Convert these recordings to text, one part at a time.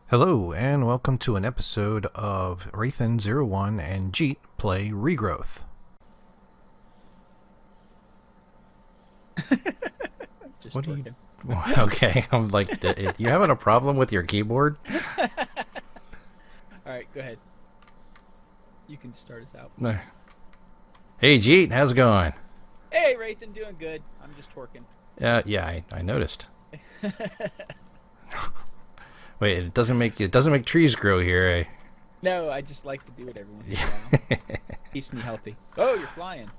Hello, and welcome to an episode of Rathan01 and Jeet play Regrowth. Just What are twerking. you... Okay, I'm like, you having a problem with your keyboard? Alright, go ahead. You can start us out. Hey, Jeet, how's it going? Hey, Rathan, doing good. I'm just twerking. Yeah, I noticed. Wait, it doesn't make trees grow here, eh? No, I just like to do it every once in a while. Keeps me healthy. Oh, you're flying.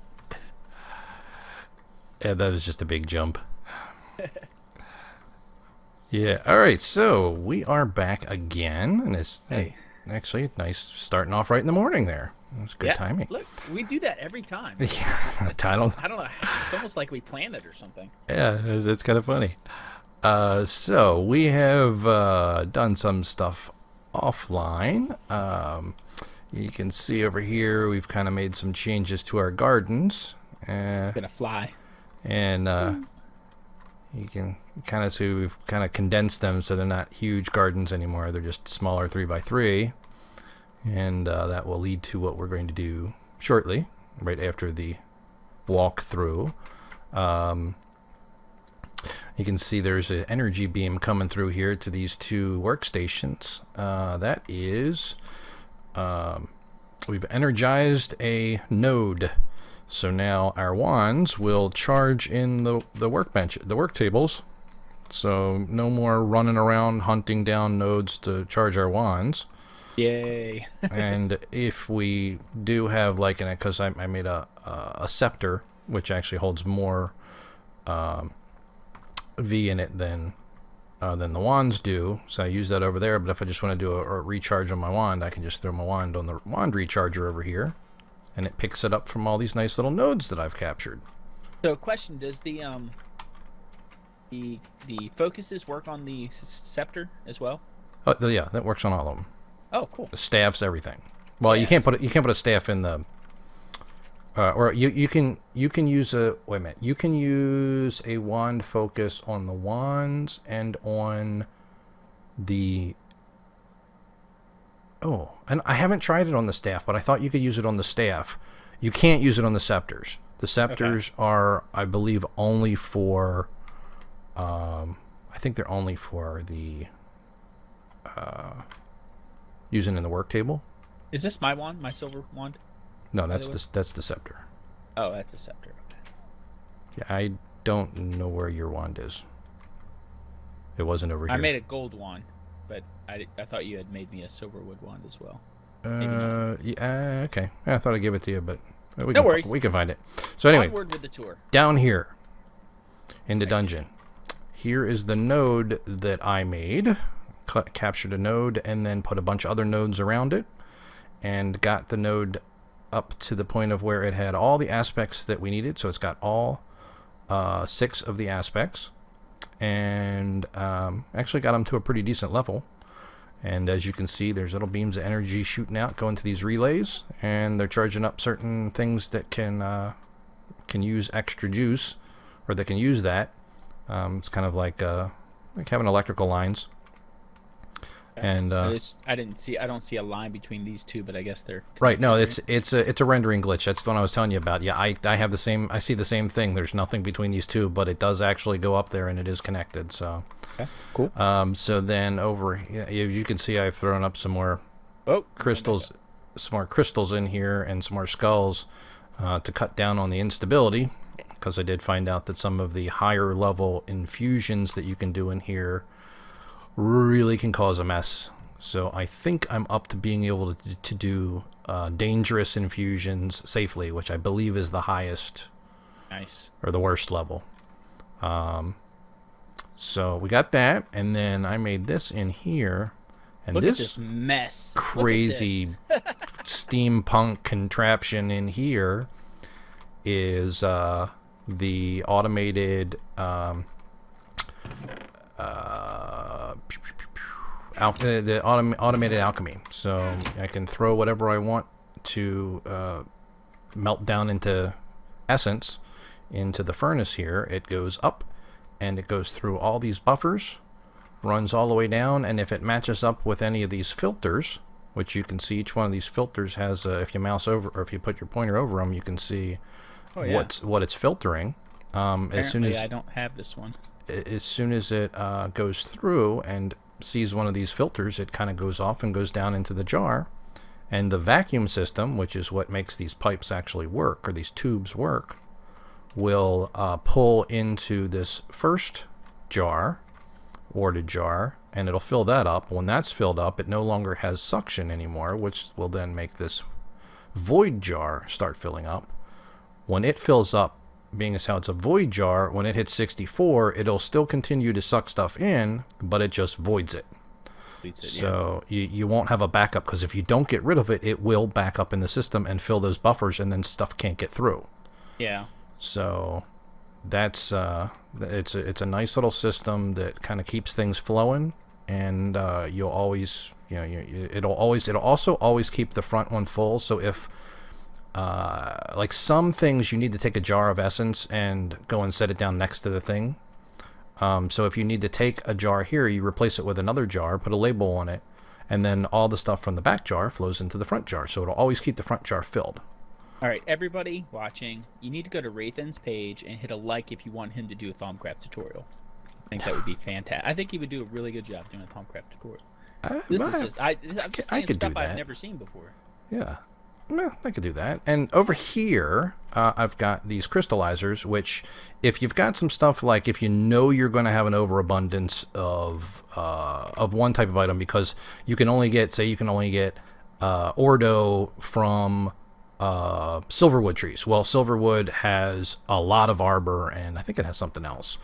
Yeah, that was just a big jump. Yeah, alright, so we are back again, and it's actually nice starting off right in the morning there. It's good timing. Look, we do that every time. Yeah, I don't know. It's almost like we planned it or something. Yeah, it's kind of funny. So we have done some stuff offline. You can see over here we've kind of made some changes to our gardens. Gonna fly. And you can kind of see we've kind of condensed them so they're not huge gardens anymore. They're just smaller 3x3. And that will lead to what we're going to do shortly, right after the walkthrough. You can see there's an energy beam coming through here to these two workstations. That is, we've energized a node. So now our wands will charge in the workbench, the work tables. So no more running around hunting down nodes to charge our wands. Yay. And if we do have like, because I made a scepter, which actually holds more V in it than the wands do, so I use that over there. But if I just want to do a recharge on my wand, I can just throw my wand on the wand recharger over here, and it picks it up from all these nice little nodes that I've captured. So, question: does the focuses work on the scepter as well? Oh yeah, that works on all of them. Oh, cool. The staffs, everything. Well, Yeah, you can't put a staff in the. Or you can use a You can use a wand focus on the wands and on the. Oh, and I haven't tried it on the staff, but I thought you could use it on the staff. You can't use it on the scepters. The scepters are, I believe, only for. I think they're only for the. Using in the work table. Is this my wand? My silver wand? No, that's the scepter. Oh, that's the scepter. Okay. Yeah, I don't know where your wand is. It wasn't over here. I made a gold wand, but I thought you had made me a silverwood wand as well. Yeah, okay. I thought I'd give it to you, but No worries. We can find it. So anyway, onward with the tour. down here in the dungeon, here is the node that I made. Captured a node and then put a bunch of other nodes around it, and got the node up to the point of where it had all the aspects that we needed. So it's got all 6 of the aspects, and actually got them to a pretty decent level. And as you can see, there's little beams of energy shooting out, going to these relays, and they're charging up certain things that can use extra juice, or that can use that. It's kind of like having electrical lines. And I don't see a line between these two, but I guess they're right. No, it's a rendering glitch. That's the one I was telling you about. Yeah, I have the same. I see the same thing. There's nothing between these two, but it does actually go up there, and it is connected. So, okay, cool. So then over, you can see I've thrown up some more crystals, in here, and some more skulls to cut down on the instability, because I did find out that some of the higher level infusions that you can do in here really can cause a mess. So I think I'm up to being able to do dangerous infusions safely, which I believe is the highest. Nice. Or the worst level. So we got that, and then I made this in here, and Look this at this mess. crazy steampunk contraption in here is the automated automated alchemy. So I can throw whatever I want to melt down into essence into the furnace here. It goes up, and it goes through all these buffers, runs all the way down, and if it matches up with any of these filters, which you can see each one of these filters has, if you mouse over or if you put your pointer over them, you can see what it's filtering. As soon as I don't have this one. As soon as it goes through and sees one of these filters, it kind of goes off and goes down into the jar. And the vacuum system, which is what makes these pipes actually work, or these tubes work, will pull into this first jar, warded jar, and it'll fill that up. When that's filled up, it no longer has suction anymore, which will then make this void jar start filling up. When it fills up, being as how it's a void jar, when it hits 64, it'll still continue to suck stuff in, but it just voids it. So you won't have a backup, because if you don't get rid of it, it will back up in the system and fill those buffers, and then stuff can't get through. Yeah. So that's it's a nice little system that kind of keeps things flowing, and you'll always, it'll also always keep the front one full. So if like some things you need to take a jar of essence and go and set it down next to the thing. So if you need to take a jar here, you replace it with another jar, put a label on it, and then all the stuff from the back jar flows into the front jar. So it'll always keep the front jar filled. All right, everybody watching, you need to go to Rathan's page and hit a like if you want him to do a Thaumcraft tutorial. I think that would be fantastic. I think he would do a really good job doing a Thaumcraft tutorial. I'm just saying stuff I've never seen before. Yeah. Well, I could do that. And over here, I've got these crystallizers, which if you've got some stuff like if you know you're going to have an overabundance of one type of item, because you can only get, say, Ordo from silverwood trees. Well, silverwood has a lot of arbor, and I think it has something else.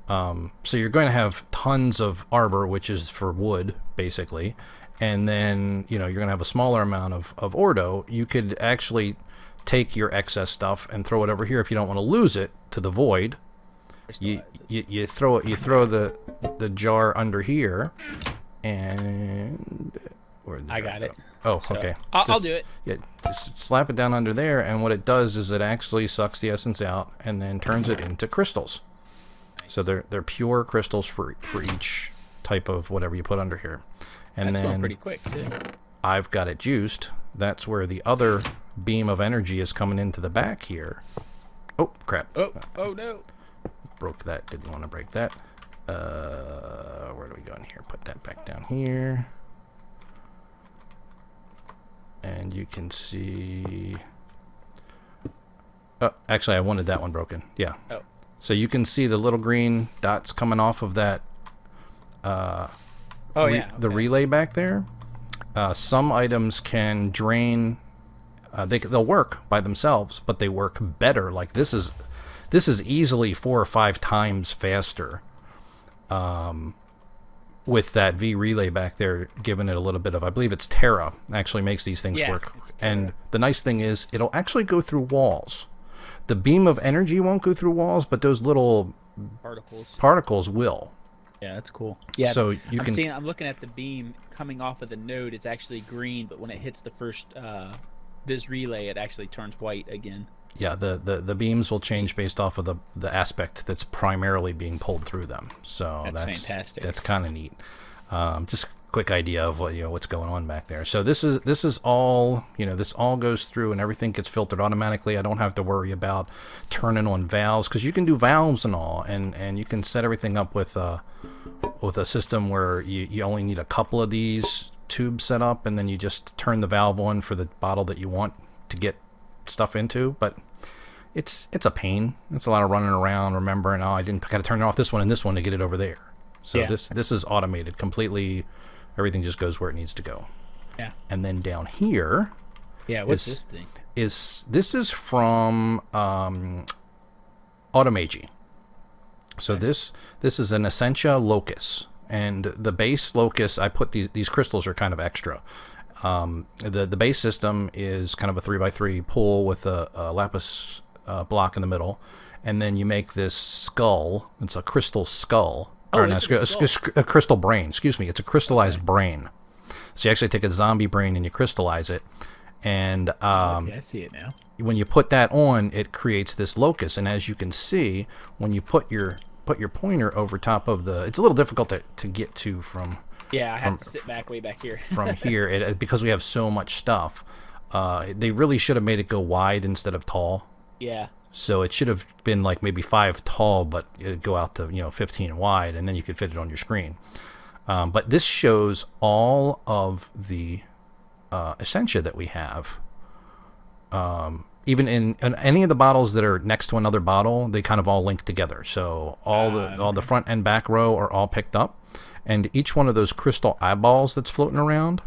So you're going to have tons of arbor, which is for wood, basically. And then, you're going to have a smaller amount of Ordo. You could actually take your excess stuff and throw it over here if you don't want to lose it to the void. You throw the jar under here, and I got it. Oh, so, okay. I'll do it. Yeah, just slap it down under there, and what it does is it actually sucks the essence out and then turns it into crystals. Nice. So they're pure crystals for each type of whatever you put under here. And that's then going pretty quick too. I've got it juiced. That's where the other beam of energy is coming into the back here. Oh, crap. Oh no. Broke that. Didn't want to break that. Where do we go in here? Put that back down here. And you can see... Oh, actually, I wanted that one broken. Yeah. Oh. So you can see the little green dots coming off of that... the relay back there. Some items can drain. They'll work by themselves, but they work better. Like this is easily 4 or 5 times faster. With that V relay back there, giving it a little bit of, I believe it's Terra actually makes these things work. And the nice thing is it'll actually go through walls. The beam of energy won't go through walls, but those little particles will. Yeah, that's cool. Yeah, so I'm looking at the beam coming off of the node. It's actually green, but when it hits the first this relay, it actually turns white again. Yeah, the beams will change based off of the aspect that's primarily being pulled through them. So that's fantastic. That's kind of neat. Just a quick idea of what's going on back there. So this is all this all goes through and everything gets filtered automatically. I don't have to worry about turning on valves, because you can do valves and all, and you can set everything up with a system where you only need a couple of these tubes set up, and then you just turn the valve on for the bottle that you want to get stuff into. But it's a pain. It's a lot of running around remembering, I got to turn off this one and this one to get it over there. So this is automated completely. Everything just goes where it needs to go. Yeah. And then down here, what's this thing? This is from Automagy. So this is an Essentia locus, and the base locus, I put these crystals are kind of extra. The base system is kind of a 3x3 pool with a lapis block in the middle, and then you make this skull. It's a crystal skull. A crystal brain. Excuse me. It's a crystallized brain. So you actually take a zombie brain and you crystallize it, and I see it now. When you put that on, it creates this locus. And as you can see, when you put your put your pointer over top of the... It's a little difficult to get to from... Yeah, I have to sit back way back here. From here, because we have so much stuff. They really should have made it go wide instead of tall. Yeah. So it should have been like maybe 5 tall, but it'd go out to 15 wide, and then you could fit it on your screen. But this shows all of the Essentia that we have. Even in any of the bottles that are next to another bottle, they kind of all link together. So all the front and back row are all picked up, and each one of those crystal eyeballs that's floating around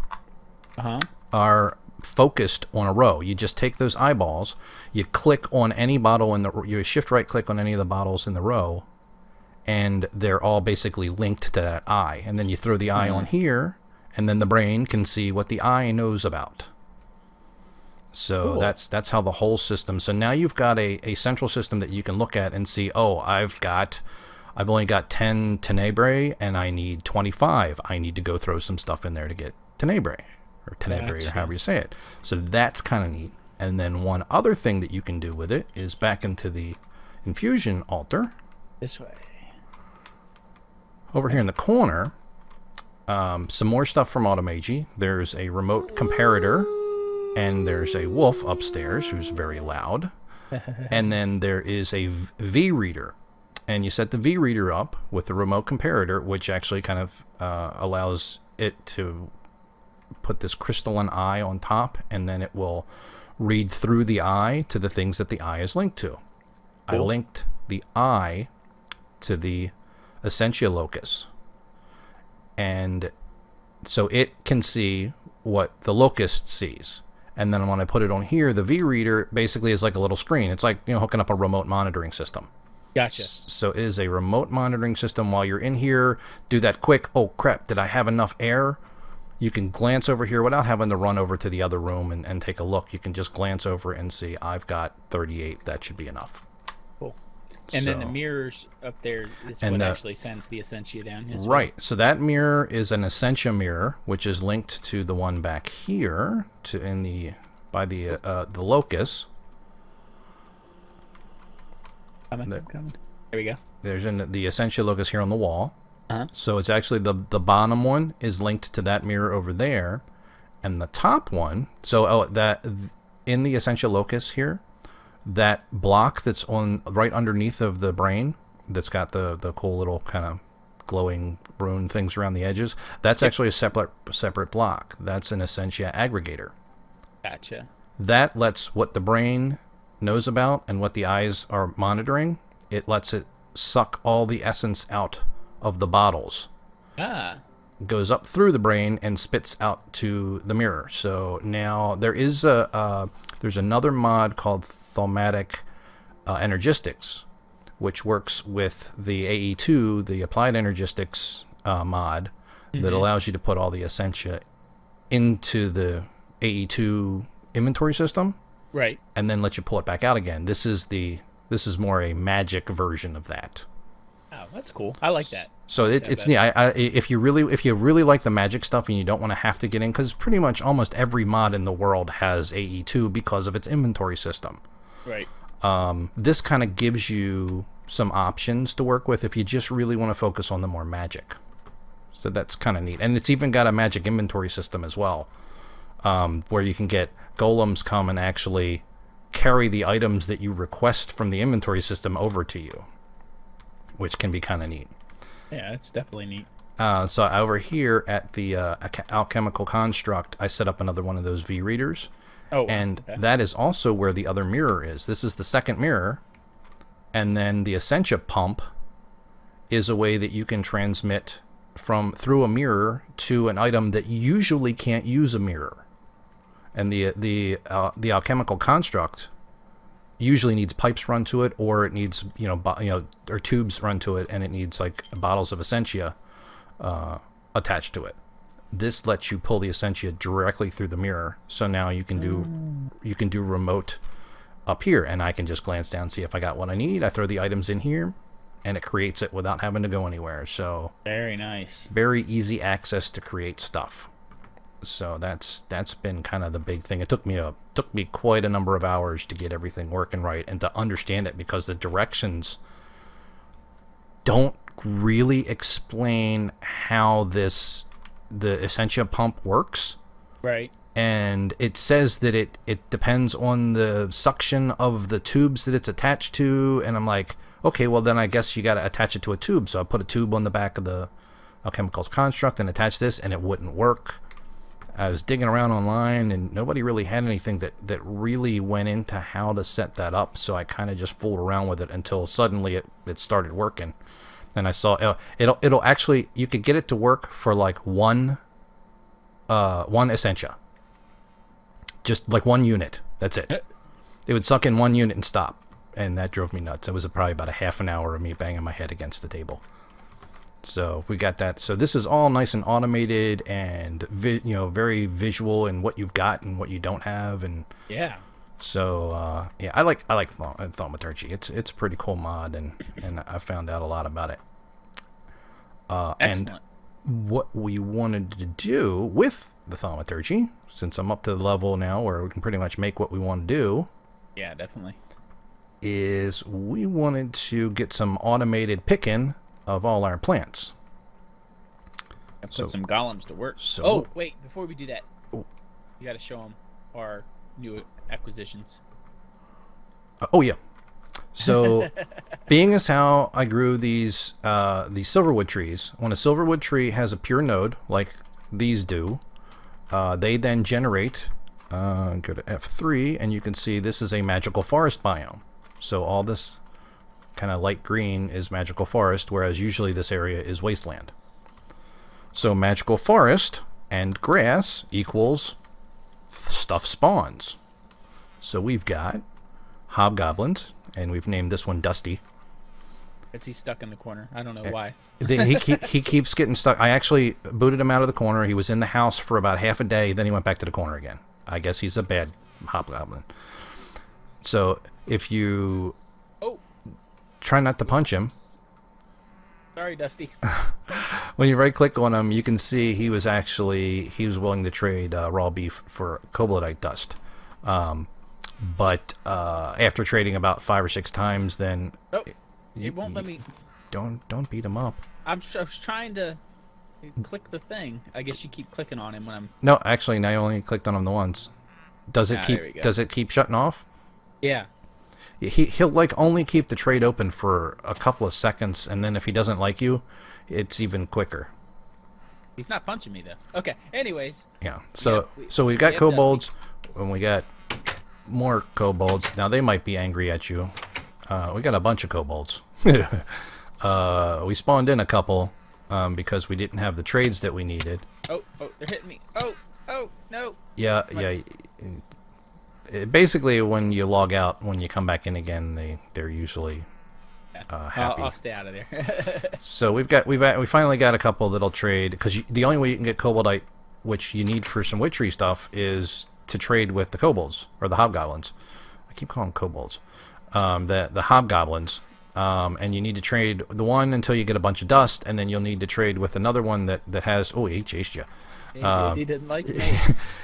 are focused on a row. You just take those eyeballs, you click on any bottle you shift right click on any of the bottles in the row, and they're all basically linked to that eye. And then you throw the eye on here, and then the brain can see what the eye knows about. So cool. That's how the whole system. So now you've got a central system that you can look at and see, oh, I've only got 10 tenebrae and I need 25. I need to go throw some stuff in there to get tenebrae or tenebrae or however you say it. So that's kind of neat. And then one other thing that you can do with it is back into the infusion altar. This way. Over here in the corner, some more stuff from Automagy. There's a remote comparator. And there's a wolf upstairs who's very loud. And then there is a V reader. And you set the V reader up with the remote comparator, which actually kind of allows it to put this crystalline eye on top, and then it will read through the eye to the things that the eye is linked to. Cool. I linked the eye to the Essentia locus. And so it can see what the locust sees. And then when I put it on here, the V reader basically is like a little screen. It's like hooking up a remote monitoring system. Gotcha. So it is a remote monitoring system. While you're in here, do that quick, oh crap, did I have enough air? You can glance over here without having to run over to the other room and take a look. You can just glance over and see, I've got 38. That should be enough. Cool. And then the mirrors up there is what actually sends the Essentia down. Right. So that mirror is an Essentia mirror, which is linked to the one back here by the locus. Coming. There we go. There's the Essentia locus here on the wall. So it's actually the bottom one is linked to that mirror over there, and the top one. So in the Essentia locus here, that block that's on right underneath of the brain, that's got the cool little kind of glowing rune things around the edges. That's actually a separate block. That's an Essentia aggregator. Gotcha. That lets what the brain knows about and what the eyes are monitoring. It lets it suck all the essence out of the bottles. Goes up through the brain and spits out to the mirror. So now there is there's another mod called Thaumatic Energistics, which works with the AE2, the Applied Energistics mod, that allows you to put all the Essentia into the AE2 inventory system, right, and then let you pull it back out again. This is more a magic version of that. Oh, that's cool. I like that. So it's neat. If you really like the magic stuff and you don't want to have to get in, because pretty much almost every mod in the world has AE2 because of its inventory system. Right. This kind of gives you some options to work with if you just really want to focus on the more magic. So that's kind of neat. And it's even got a magic inventory system as well, where you can get golems come and actually carry the items that you request from the inventory system over to you, which can be kind of neat. Yeah, it's definitely neat. So over here at the alchemical construct, I set up another one of those V readers. Oh, and that is also where the other mirror is. This is the second mirror. And then the Essentia pump is a way that you can transmit through a mirror to an item that usually can't use a mirror. And the alchemical construct usually needs pipes run to it, or it needs or tubes run to it, and it needs like bottles of Essentia attached to it. This lets you pull the Essentia directly through the mirror. So now you can do remote up here, and I can just glance down, see if I got what I need. I throw the items in here, and it creates it without having to go anywhere. So very nice. Very easy access to create stuff. So that's been kind of the big thing. It took me quite a number of hours to get everything working right and to understand it, because the directions don't really explain how the Essentia pump works. Right. And it says that it depends on the suction of the tubes that it's attached to. And I'm like, okay, well then I guess you got to attach it to a tube. So I put a tube on the back of the alchemical construct and attach this, and it wouldn't work. I was digging around online, and nobody really had anything that really went into how to set that up. So I kind of just fooled around with it until suddenly it started working. And I saw it'll actually, you could get it to work for like one Essentia. Just like one unit. That's it. It would suck in one unit and stop. And that drove me nuts. It was probably about a half an hour of me banging my head against the table. So we got that. So this is all nice and automated and very visual in what you've got and what you don't have. And yeah. So yeah, I like Thaumaturgy. It's a pretty cool mod, and I found out a lot about it. Excellent. And what we wanted to do with the Thaumaturgy, since I'm up to the level now where we can pretty much make what we want to do. Yeah, definitely. Is we wanted to get some automated picking of all our plants. Put some golems to work. Oh, wait, before we do that, you got to show them our new acquisitions. Oh yeah. So, being as how I grew these silverwood trees, when a silverwood tree has a pure node like these do, they then generate. Go to F3, and you can see this is a magical forest biome. So all this kind of light green is magical forest, whereas usually this area is wasteland. So magical forest and grass equals stuff spawns. So we've got hobgoblins, and we've named this one Dusty. Is he stuck in the corner? I don't know why. he keeps getting stuck. I actually booted him out of the corner. He was in the house for about half a day, then he went back to the corner again. I guess he's a bad hobgoblin. So if you try not to punch him. Sorry, Dusty. When you right click on him, you can see he was willing to trade raw beef for koboldite dust. But after trading about 5 or 6 times, then it won't let me. Don't beat him up. I was trying to click the thing. I guess you keep clicking on him when I'm. No, actually, now you only clicked on him the once. Does it keep shutting off? Yeah. He'll like only keep the trade open for a couple of seconds, and then if he doesn't like you, it's even quicker. He's not punching me though. Okay. Anyways. Yeah. So we've got kobolds, and we got more kobolds. Now they might be angry at you. We got a bunch of kobolds. We spawned in a couple because we didn't have the trades that we needed. Oh, they're hitting me. Oh, no. Yeah. Basically, when you log out, when you come back in again, they're usually happy. I'll stay out of there. So we finally got a couple that'll trade, because the only way you can get koboldite, which you need for some witchery stuff, is to trade with the kobolds or the hobgoblins. I keep calling them kobolds. The hobgoblins, and you need to trade the one until you get a bunch of dust, and then you'll need to trade with another one that has. Oh, he chased you. He didn't like me.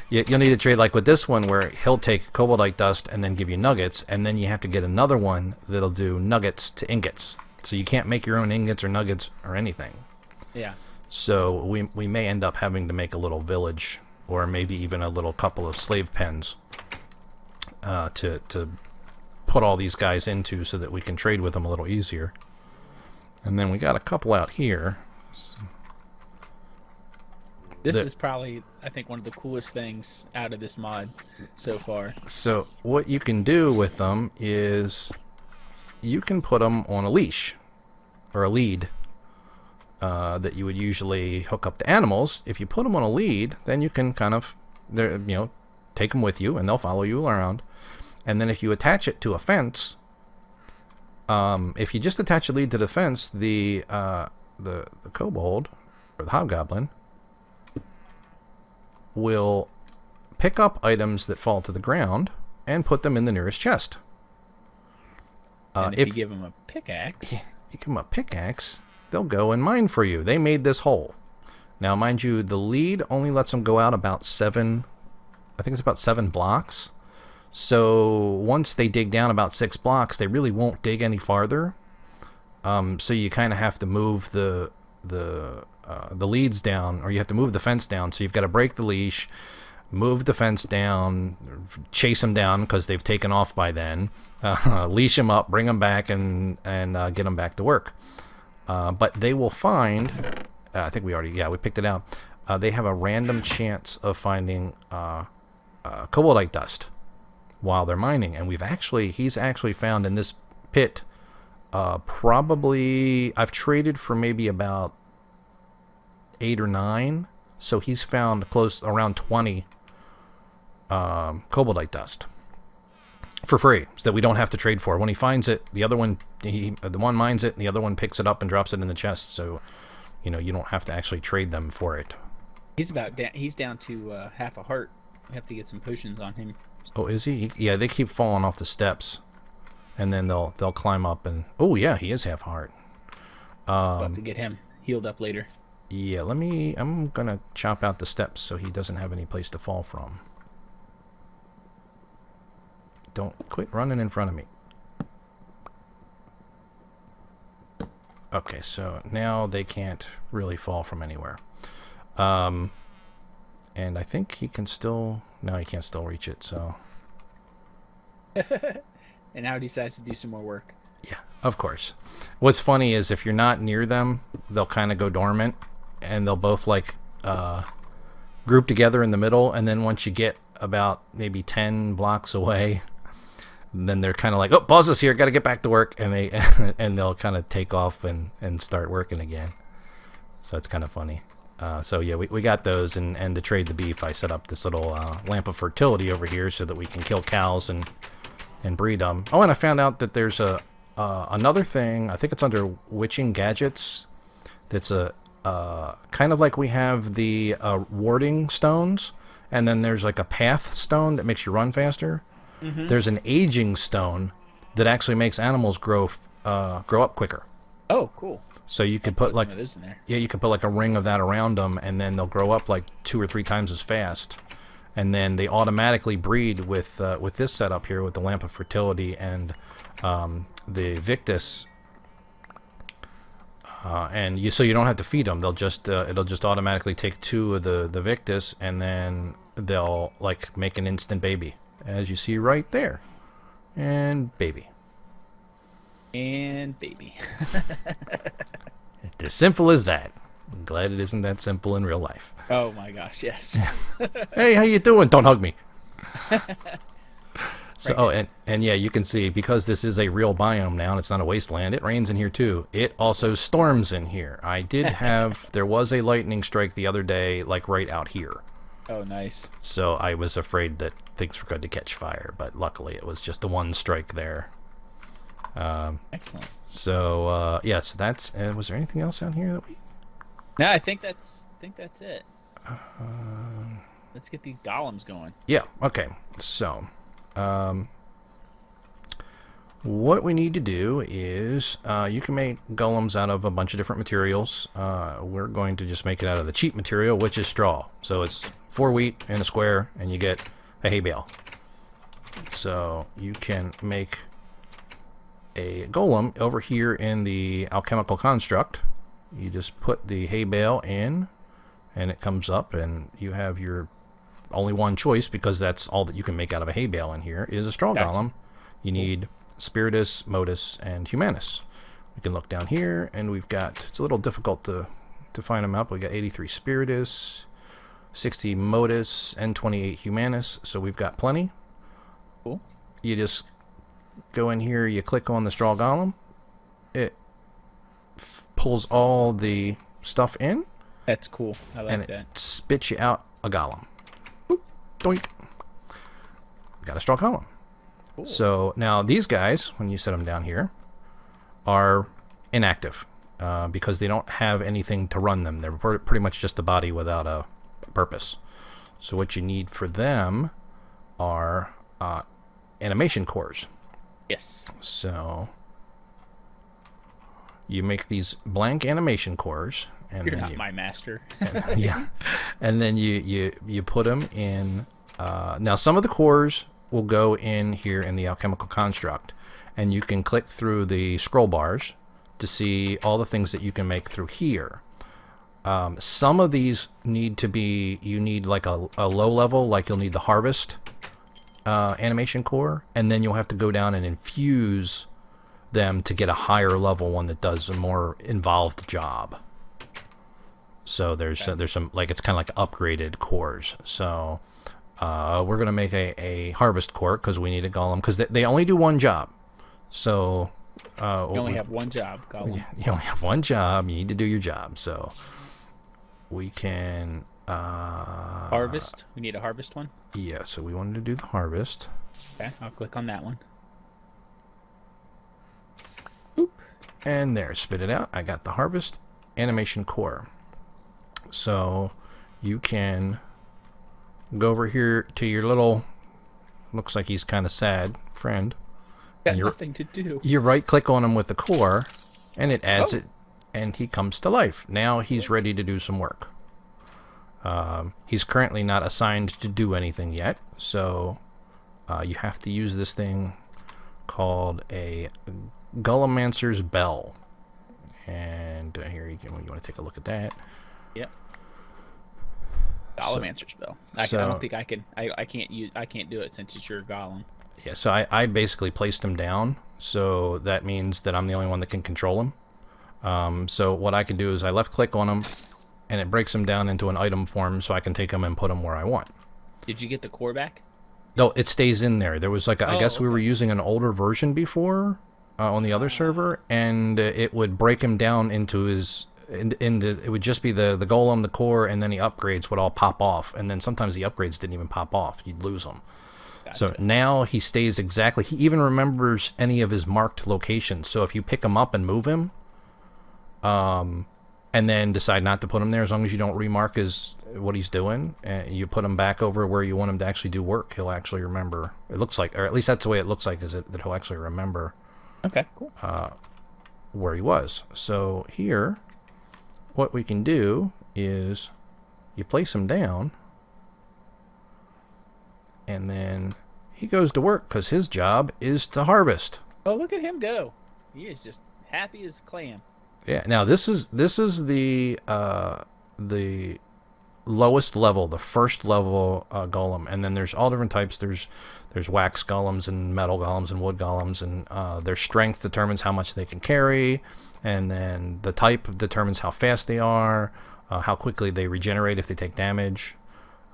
You'll need to trade like with this one, where he'll take koboldite dust and then give you nuggets, and then you have to get another one that'll do nuggets to ingots. So you can't make your own ingots or nuggets or anything. Yeah. So we may end up having to make a little village, or maybe even a little couple of slave pens to put all these guys into, so that we can trade with them a little easier. And then we got a couple out here. This is probably, I think, one of the coolest things out of this mod so far. So what you can do with them is you can put them on a leash or a lead that you would usually hook up to animals. If you put them on a lead, then you can kind of take them with you, and they'll follow you around. And then if you attach it to a fence, if you just attach a lead to the fence, the kobold or the hobgoblin will pick up items that fall to the ground and put them in the nearest chest. And if you give them a pickaxe, they'll go and mine for you. They made this hole. Now, mind you, the lead only lets them go out about 7 blocks. So once they dig down about 6 blocks, they really won't dig any farther. So you kind of have to move the leads down, or you have to move the fence down. So you've got to break the leash, move the fence down, chase them down because they've taken off by then, leash them up, bring them back, and get them back to work. But they will find, I think we picked it out. They have a random chance of finding cobaltite dust while they're mining, and he's actually found in this pit. Probably I've traded for maybe about 8 or 9, so he's found around 20 cobaltite dust for free, so that we don't have to trade for. When he finds it, the one mines it, and the other one picks it up and drops it in the chest. So, you don't have to actually trade them for it. He's down to half a heart. We have to get some potions on him. Oh, is he? Yeah, they keep falling off the steps, and then they'll climb up and. Oh yeah, he is half a heart. About to get him healed up later. Yeah, I'm gonna chop out the steps so he doesn't have any place to fall from. Don't quit running in front of me. Okay, so now they can't really fall from anywhere. And I think he can still... No, he can't still reach it, so... And now he decides to do some more work. Yeah, of course. What's funny is if you're not near them, they'll kind of go dormant, and they'll both, group together in the middle, and then once you get about maybe 10 blocks away... Then they're kind of like, oh, pause us here, got to get back to work, and they'll kind of take off and start working again. So it's kind of funny. So yeah, we got those, and to trade the beef, I set up this little lamp of fertility over here so that we can kill cows and breed them. Oh, and I found out that there's another thing. I think it's under witching gadgets. That's kind of like we have the warding stones, and then there's like a path stone that makes you run faster. Mm-hmm. There's an aging stone that actually makes animals grow up quicker. Oh, cool. So you could put you could put a ring of that around them, and then they'll grow up 2 or 3 times as fast. And then they automatically breed with this setup here with the lamp of fertility and the Victus. So you don't have to feed them. They'll just it'll just automatically take 2 of the Victus, and then they'll make an instant baby. As you see right there. And baby. And baby. It's as simple as that. I'm glad it isn't that simple in real life. Oh my gosh, yes. Hey, how you doing? Don't hug me. So, right and yeah, you can see, because this is a real biome now and it's not a wasteland, it rains in here too. It also storms in here. I did have, there was a lightning strike the other day, right out here. Oh, nice. So I was afraid that things were going to catch fire, but luckily it was just the one strike there. Excellent. So yes, that's. Was there anything else out here that we? No, I think that's it. Let's get these golems going. Yeah. Okay. So, what we need to do is you can make golems out of a bunch of different materials. We're going to just make it out of the cheap material, which is straw. So it's 4 wheat in a square, and you get a hay bale. So you can make a golem over here in the alchemical construct. You just put the hay bale in, and it comes up, and you have your only one choice, because that's all that you can make out of a hay bale in here, is a straw golem. You need Spiritus, Modus, and Humanus. We can look down here, and we've got, it's a little difficult to find them out, but we got 83 Spiritus, 60 Modus, and 28 Humanus, so we've got plenty. Cool. You just go in here, you click on the straw golem, it pulls all the stuff in. That's cool. I like that. It spits you out a golem. Boop, doink. Got a straw golem. Cool. So now these guys, when you set them down here, are inactive because they don't have anything to run them. They're pretty much just a body without a purpose. So what you need for them are animation cores. Yes. So you make these blank animation cores, and You're then not my master. yeah, and then you put them in. Now some of the cores will go in here in the alchemical construct, and you can click through the scroll bars to see all the things that you can make through here. Some of these need to be, you need like a low level, like you'll need the harvest animation core, and then you'll have to go down and infuse them to get a higher level one that does a more involved job. So there's some, like, it's kind of like upgraded cores. So we're gonna make a harvest core because we need a golem, because they only do one job. So you only have one job, golem. You only have one job. You need to do your job. So we can harvest. We need a harvest one. Yeah. So we wanted to do the harvest. Okay, I'll click on that one. And there, spit it out. I got the harvest animation core. So you can go over here to your little, looks like he's kind of sad, friend. Got nothing to do. You right click on him with the core, and it adds it, and he comes to life. Now he's ready to do some work. He's currently not assigned to do anything yet, so you have to use this thing called a Golemancer's Bell. And here you want to take a look at that. Yep. Golemancer's Bell. I don't think I can. I can't do it since it's your golem. Yeah. So I basically placed him down. So that means that I'm the only one that can control him. So what I can do is I left click on him, and it breaks him down into an item form, so I can take him and put him where I want. Did you get the core back? No, it stays in there. There was like I guess we were using an older version before on the other server, and it would break him down into his it would just be the golem, the core, and then the upgrades would all pop off, and then sometimes the upgrades didn't even pop off. You'd lose them. Gotcha. So now he stays exactly. He even remembers any of his marked locations. So if you pick him up and move him, and then decide not to put him there, as long as you don't remark what he's doing, and you put him back over where you want him to actually do work, he'll actually remember. It looks like, or at least that's the way it looks like, is that he'll actually remember. Okay, cool. Where he was. So here, what we can do is you place him down, and then he goes to work because his job is to harvest. Oh, look at him go! He is just happy as a clam. Yeah. Now this is the lowest level, the first level golem, and then there's all different types. There's wax golems and metal golems and wood golems, and their strength determines how much they can carry, and then the type determines how fast they are, how quickly they regenerate if they take damage.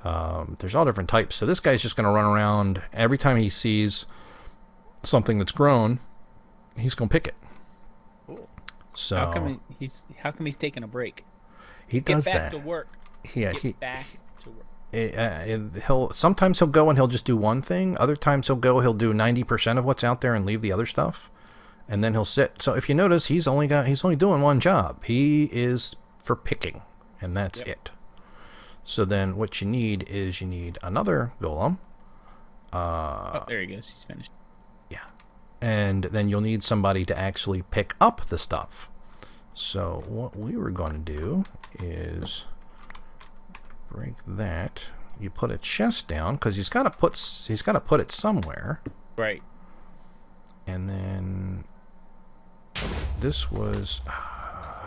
There's all different types. So this guy's just going to run around. Every time he sees something that's grown, he's going to pick it. Cool. So how come he's taking a break? He does that. Get back to work. Yeah, Get back to work. Sometimes he'll go and he'll just do one thing. Other times he'll do 90% of what's out there and leave the other stuff, and then he'll sit. So if you notice, he's only doing one job. He is for picking, and that's it. So then what you need is another golem. Oh, there he goes. He's finished. Yeah, and then you'll need somebody to actually pick up the stuff. So what we were going to do is break that. You put a chest down because he's got to put it somewhere. Right. And then this was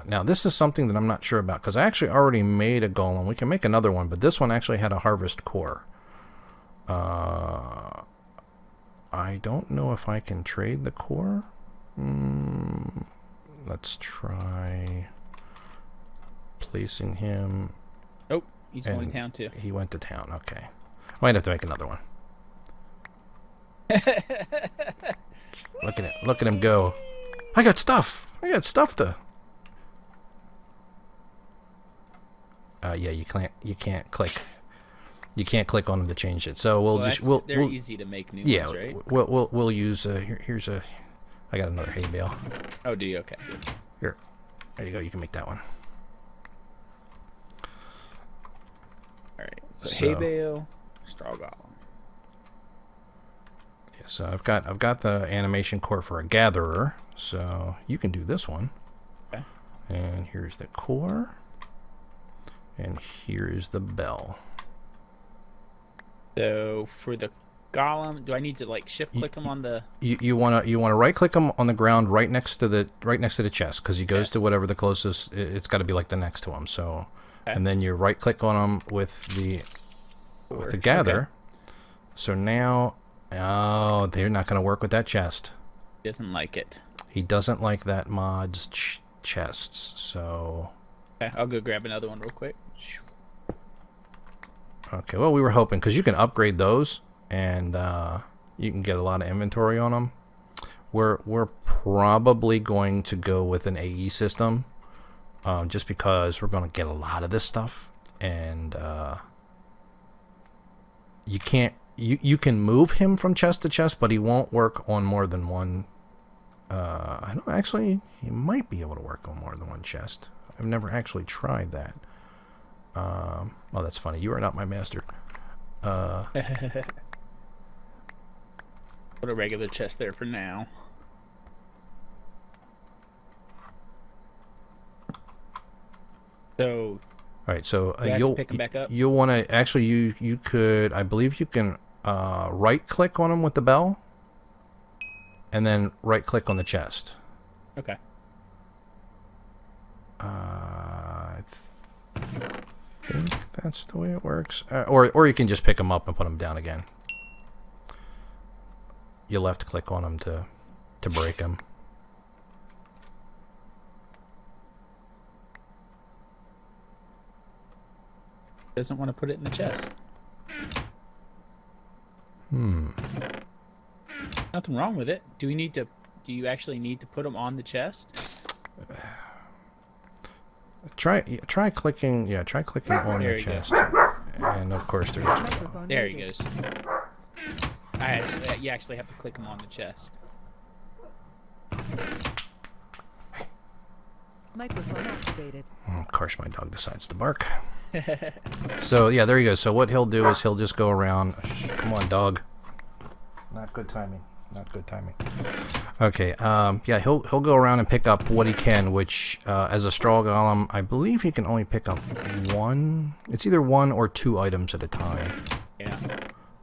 now this is something that I'm not sure about because I actually already made a golem. We can make another one, but this one actually had a harvest core. I don't know if I can trade the core. Let's try placing him. Oh, he's going to town too. He went to town. Okay. Might have to make another one. Look at him go. I got stuff to. Yeah, you can't click. You can't click on them to change it. So they're easy to make new ones, right? We'll use here's a. I got another hay bale. Oh, do you? Okay. Here, there you go. You can make that one. All right. So hay bale, straw golem. Yeah. So I've got the animation core for a gatherer. So you can do this one. Okay. And here's the core. And here is the bell. So for the golem. Do I need to like shift click him on the? You wanna right click him on the ground right next to the chest, because he goes to whatever the closest. It's got to be like the next to him. So, and then you right click on him with the gather. Okay. So now, oh, they're not gonna work with that chest. He doesn't like it. He doesn't like that mod's chests. So. Okay, I'll go grab another one real quick. Okay, well, we were hoping, because you can upgrade those, and you can get a lot of inventory on them. We're probably going to go with an AE system, just because we're going to get a lot of this stuff, and you can move him from chest to chest, but he won't work on more than one. I don't actually. He might be able to work on more than one chest. I've never actually tried that. Oh, that's funny. You are not my master. Put a regular chest there for now. So. All right. So you'll pick him back up. You'll want to actually. You could. I believe you can right click on him with the bell, and then right click on the chest. Okay. I think that's the way it works. Or you can just pick them up and put them down again. You left click on them to break them. Doesn't want to put it in the chest. Nothing wrong with it. Do you actually need to put them on the chest? Try clicking. Yeah, try clicking on the chest. And of course there he goes. You actually have to click him on the chest. Microphone activated. Of course, my dog decides to bark. So yeah, there you go. So what he'll do is he'll just go around. Come on, dog. Not good timing. Not good timing. Okay. Yeah, he'll go around and pick up what he can. Which, as a straw golem, I believe he can only pick up one. It's either one or two items at a time. Yeah.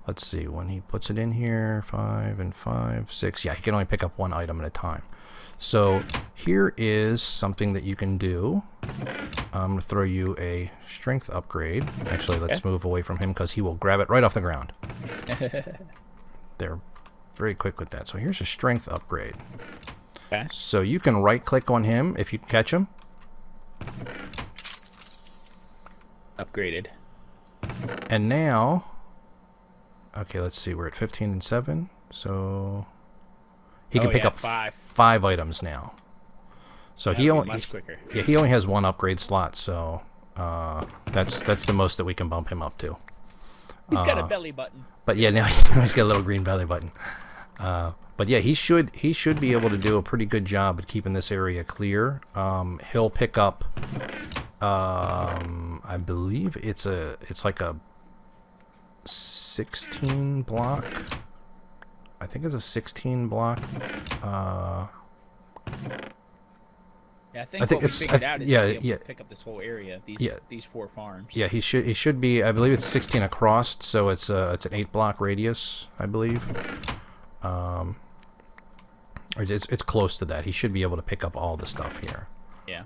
Let's see. When he puts it in here, 5 and 5, 6. Yeah, he can only pick up one item at a time. So here is something that you can do. I'm going to throw you a strength upgrade. Actually, let's move away from him because he will grab it right off the ground. They're very quick with that. So here's a strength upgrade. Okay. So you can right click on him if you can catch him. Upgraded. And now, okay, let's see. We're at 15 and 7. So he can pick up 5 items now. So he only much quicker. Yeah, he only has one upgrade slot. So that's the most that we can bump him up to. He's got a belly button. But yeah, now he's got a little green belly button. But yeah, he should be able to do a pretty good job at keeping this area clear. He'll pick up, I believe it's like a 16 block. I think it's a 16 block. Yeah, I think what we figured out is he'll be able to pick up this whole area, these 4 farms. Yeah, he should be. I believe it's 16 across, so it's an 8 block radius, I believe. Or it's close to that. He should be able to pick up all the stuff here. Yeah.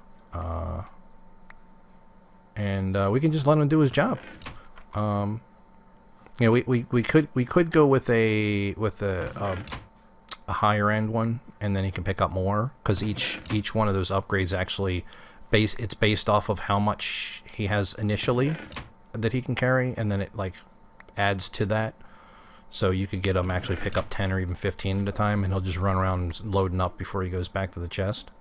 And we can just let him do his job. You know, we could go with a higher end one, and then he can pick up more, because each one of those upgrades actually it's based off of how much he has initially that he can carry, and then it like adds to that. So you could get him actually pick up 10 or even 15 at a time, and he'll just run around loading up before he goes back to the chest.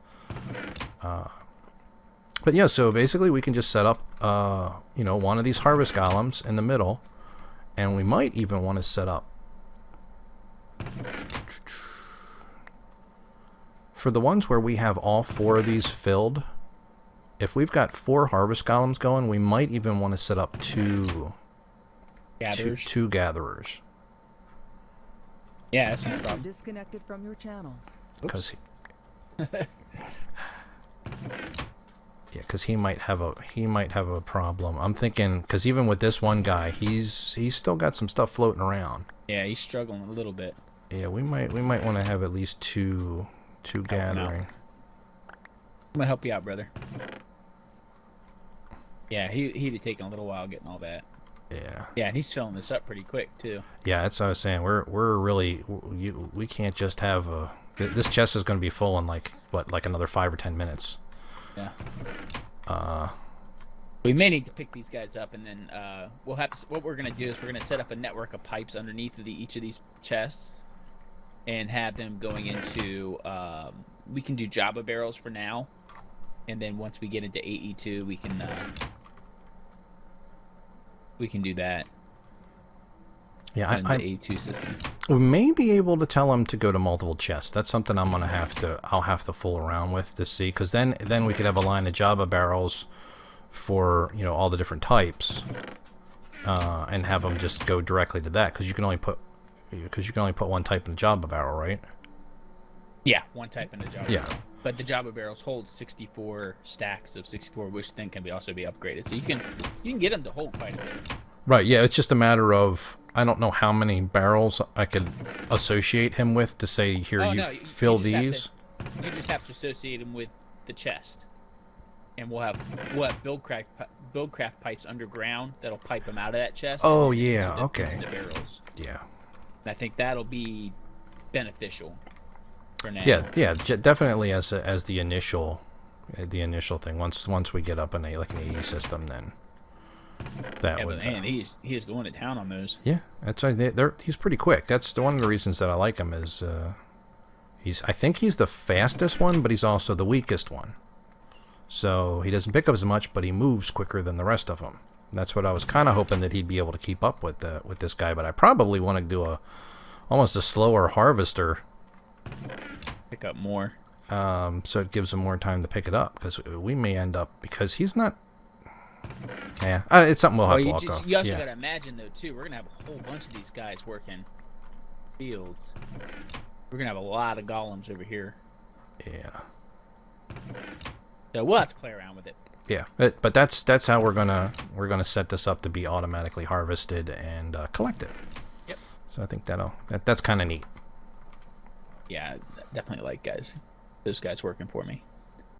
But yeah, so basically we can just set up you know, one of these harvest golems in the middle, and we might even want to set up for the ones where we have all 4 of these filled. If we've got 4 harvest golems going, we might even want to set up 2 gatherers. Yeah, that's no problem. Disconnected from your channel. Because Yeah, because he might have a problem. I'm thinking because even with this one guy, he's still got some stuff floating around. Yeah, he's struggling a little bit. Yeah, we might want to have at least two gathering. I'm gonna help you out, brother. Yeah, he'd have taken a little while getting all that. Yeah. Yeah, and he's filling this up pretty quick too. Yeah, that's what I was saying. We're really we can't just have a. This chest is going to be full in like another 5 or 10 minutes. Yeah. We may need to pick these guys up, and then we'll have to. What we're gonna do is we're gonna set up a network of pipes underneath each of these chests, and have them going into. We can do Jabba barrels for now, and then once we get into AE2, we can do that. Yeah, in the AE2 system. We may be able to tell him to go to multiple chests. That's something I'll have to fool around with to see, because then we could have a line of Jabba barrels for all the different types, and have them just go directly to that, because you can only put one type in a Jabba barrel, right? Yeah, one type in the Jabba. Yeah. Barrel. But the Jabba barrels hold 64 stacks of 64, which then can also be upgraded. So you can get them to hold quite a bit. Right. Yeah. It's just a matter of I don't know how many barrels I could associate him with to say here fill these. You just have to associate him with the chest, and we'll have buildcraft pipes underground that'll pipe them out of that chest. Oh yeah. Okay. The barrels. Yeah. And I think that'll be beneficial. For now. Yeah, definitely as the initial thing. Once we get up in an AE system, then that would. But man, he is going to town on those. Yeah, that's right. He's pretty quick. That's one of the reasons that I like him is I think he's the fastest one, but he's also the weakest one. So he doesn't pick up as much, but he moves quicker than the rest of them. That's what I was kind of hoping that he'd be able to keep up with this guy. But I probably want to do almost a slower harvester. Pick up more. So it gives him more time to pick it up, because we may end up, because he's not. Yeah, it's something we'll have to walk off. You also got to imagine though too. We're gonna have a whole bunch of these guys working fields. We're gonna have a lot of golems over here. Yeah. So we'll have to play around with it. Yeah, but that's how we're gonna set this up to be automatically harvested and collected. Yep. So I think that's kind of neat. Yeah, definitely like those guys working for me.